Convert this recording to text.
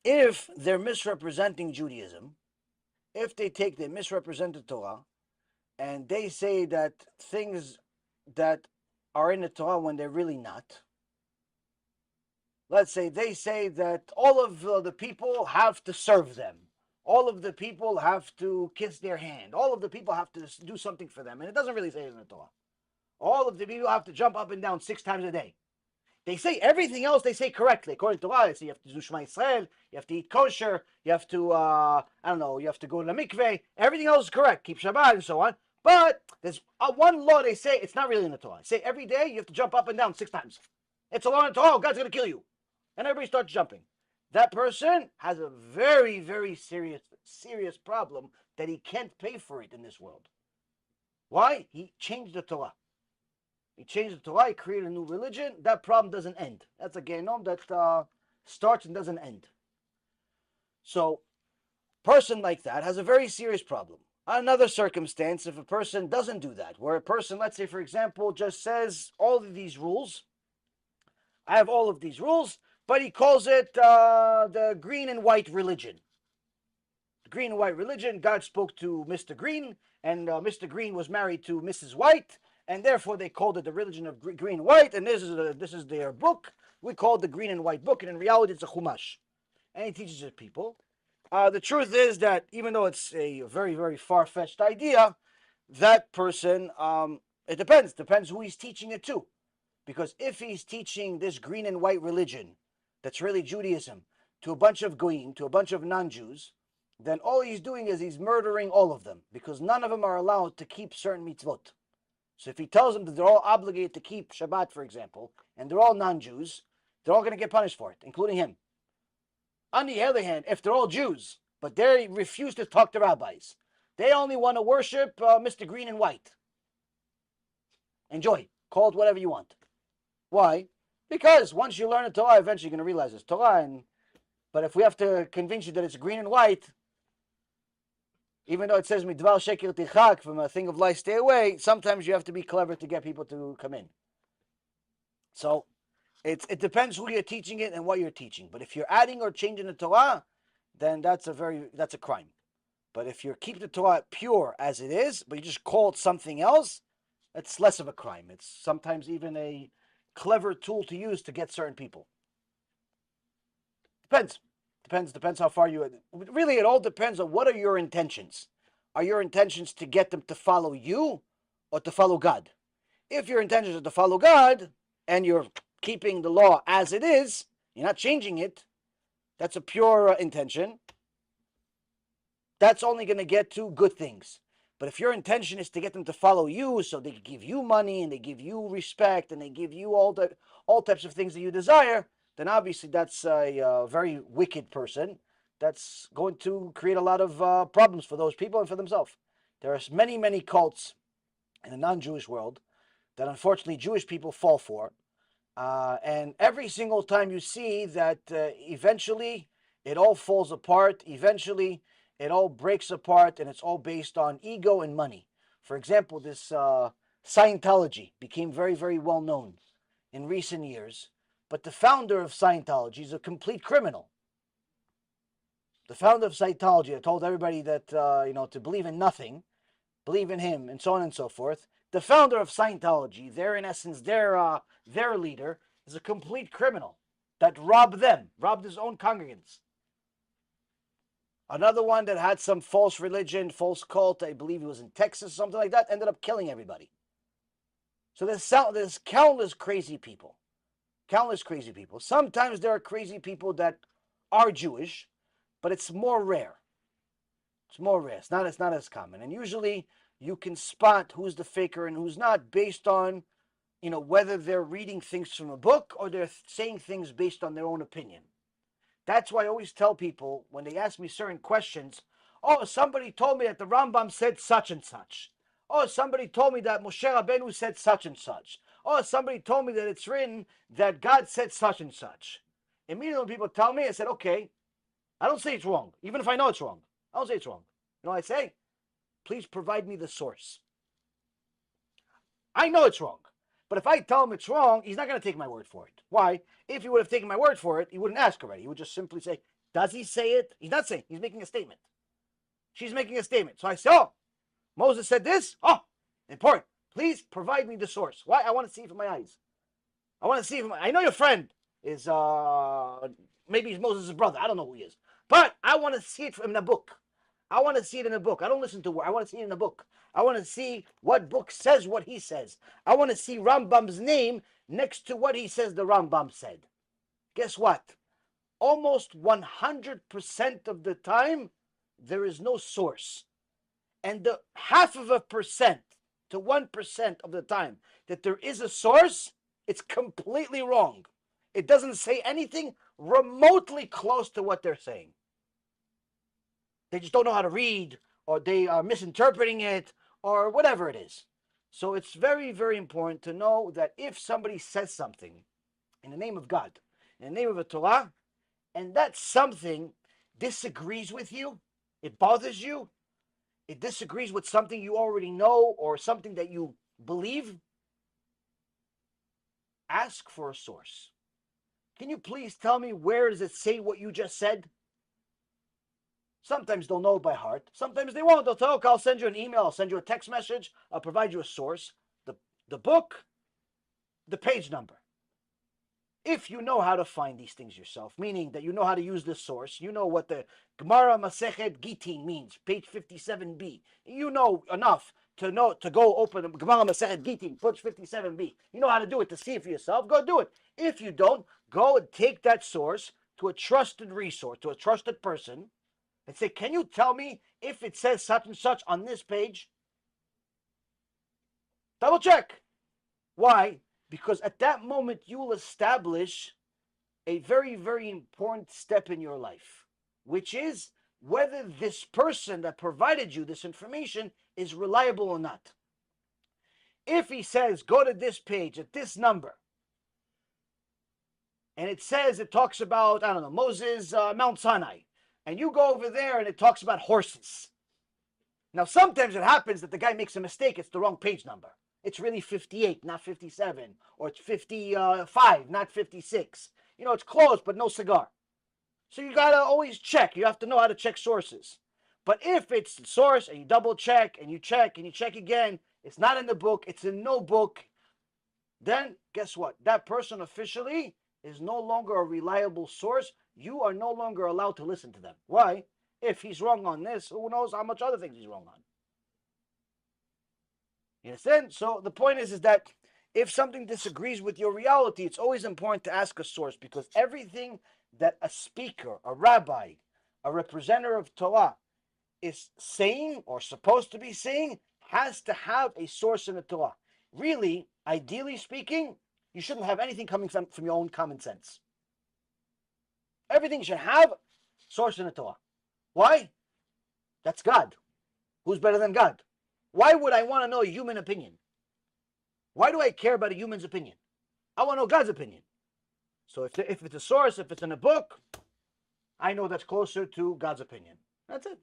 if they're misrepresenting Judaism, if they misrepresent the Torah, and they say that things that are in the Torah when they're really not. Let's say they say that all of the people have to serve them. All of the people have to kiss their hand. All of the people have to do something for them. And it doesn't really say it in the Torah. All of the people have to jump up and down 6 times a day. They say everything else they say correctly. According to Torah, they say you have to do Shema Yisrael, you have to eat kosher, you have to, I don't know, you have to go to the mikveh. Everything else is correct. Keep Shabbat and so on. But there's one law they say, it's not really in the Torah. They say every day you have to jump up and down 6 times. It's a law in the Torah, God's going to kill you. And everybody starts jumping. That person has a very, very serious problem that he can't pay for it in this world. Why? He changed the Torah. He changed the Torah, he created a new religion. That problem doesn't end. That's a genom that starts and doesn't end. So, a person like that has a very serious problem. Another circumstance, if a person doesn't do that, where a person, let's say, for example, just says all of these rules, I have all of these rules, but he calls it the green and white religion. The green and white religion, God spoke to Mr. Green, and Mr. Green was married to Mrs. White, and therefore they called it the religion of green and white, and this is their book. We call it the green and white book, and in reality it's a chumash. And he teaches it people. The truth is that even though it's a very, very far-fetched idea, that person, it depends who he's teaching it to. Because if he's teaching this green and white religion, that's really Judaism, to a bunch of goyim, to a bunch of non-Jews, then all he's doing is he's murdering all of them, because none of them are allowed to keep certain mitzvot. So if he tells them that they're all obligated to keep Shabbat, for example, and they're all non-Jews, they're all going to get punished for it, including him. On the other hand, if they're all Jews, but they refuse to talk to rabbis, they only want to worship Mr. Green and White. Enjoy. Call it whatever you want. Why? Because once you learn the Torah, eventually you're going to realize it's Torah. But if we have to convince you that it's green and white, even though it says midvar sheker tichak, from a thing of lies stay away, sometimes you have to be clever to get people to come in. So it depends who you're teaching it and what you're teaching. But if you're adding or changing the Torah, then that's a crime. But if you keep the Torah pure as it is, but you just call it something else, it's less of a crime. It's sometimes even a clever tool to use to get certain people. Depends how far you. Really, it all depends on what are your intentions. Are your intentions to get them to follow you, or to follow God? If your intentions are to follow God, and you're keeping the law as it is, you're not changing it, that's a pure intention. That's only going to get to good things. But if your intention is to get them to follow you, so they give you money and they give you respect and they give you all types of things that you desire, then obviously that's a very wicked person. That's going to create a lot of problems for those people and for themselves. There are many, many cults in the non-Jewish world that unfortunately Jewish people fall for. And every single time you see that eventually it all falls apart, eventually it all breaks apart, and it's all based on ego and money. For example, this Scientology became very, very well known in recent years, but the founder of Scientology is a complete criminal. The founder of Scientology told everybody that, to believe in nothing, believe in him, and so on and so forth. The founder of Scientology, in essence, their leader, is a complete criminal that robbed his own congregants. Another one that had some false religion, false cult, I believe it was in Texas, something like that, ended up killing everybody. So there's countless crazy people. Countless crazy people. Sometimes there are crazy people that are Jewish, but it's more rare. It's more rare. It's not as common. And usually you can spot who's the faker and who's not based on, whether they're reading things from a book or they're saying things based on their own opinion. That's why I always tell people when they ask me certain questions, oh, somebody told me that the Rambam said such and such. Oh, somebody told me that Moshe Rabbeinu said such and such. Oh, somebody told me that it's written that God said such and such. Immediately when people tell me, I said, okay, I don't say it's wrong, even if I know it's wrong. I don't say it's wrong. You know what I say? Please provide me the source. I know it's wrong. But if I tell him it's wrong, he's not going to take my word for it. Why? If he would have taken my word for it, he wouldn't ask already. He would just simply say, does he say it? He's not saying. He's making a statement. She's making a statement. So I say, oh, Moses said this? Oh, important. Please provide me the source. Why? I want to see it with my eyes. I want to see if I know your friend is maybe he's Moses' brother. I don't know who he is. But I want to see it in a book. I want to see it in a book. I don't listen to word. I want to see it in a book. I want to see what book says what he says. I want to see Rambam's name next to what he says the Rambam said. Guess what? Almost 100% of the time, there is no source. And the 0.5% to 1% of the time that there is a source, it's completely wrong. It doesn't say anything remotely close to what they're saying. They just don't know how to read, or they are misinterpreting it, or whatever it is. So it's very, very important to know that if somebody says something in the name of God, in the name of a Torah, and that something disagrees with you, it bothers you, it disagrees with something you already know or something that you believe, ask for a source. Can you please tell me where does it say what you just said? Sometimes they'll know by heart. Sometimes they won't. They'll tell, okay, I'll send you an email. I'll send you a text message. I'll provide you a source. The book, the page number. If you know how to find these things yourself, meaning that you know how to use this source, you know what the Gemara Masechet Gitin means, page 57b. You know enough to go open Gemara Masechet Gitin, page 57b. You know how to do it to see it for yourself. Go do it. If you don't, go and take that source to a trusted resource, to a trusted person, and say, can you tell me if it says such and such on this page? Double check. Why? Because at that moment, you will establish a very, very important step in your life, which is whether this person that provided you this information is reliable or not. If he says, go to this page at this number, and it says, it talks about, I don't know, Moses, Mount Sinai, and you go over there and it talks about horses. Now, sometimes it happens that the guy makes a mistake. It's the wrong page number. It's really 58, not 57. Or it's 55, not 56. You know, it's close, but no cigar. So you got to always check. You have to know how to check sources. But if it's the source and you double check and you check again, it's not in the book, it's in no book, then guess what? That person officially is no longer a reliable source. You are no longer allowed to listen to them. Why? If he's wrong on this, who knows how much other things he's wrong on. You understand? So the point is that if something disagrees with your reality, it's always important to ask a source, because everything that a speaker, a rabbi, a representative of Torah is saying or supposed to be saying has to have a source in the Torah. Really, ideally speaking, you shouldn't have anything coming from your own common sense. Everything should have source in the Torah. Why? That's God. Who's better than God? Why would I want to know a human opinion? Why do I care about a human's opinion? I want to know God's opinion. So if it's a source, if it's in a book, I know that's closer to God's opinion. That's it.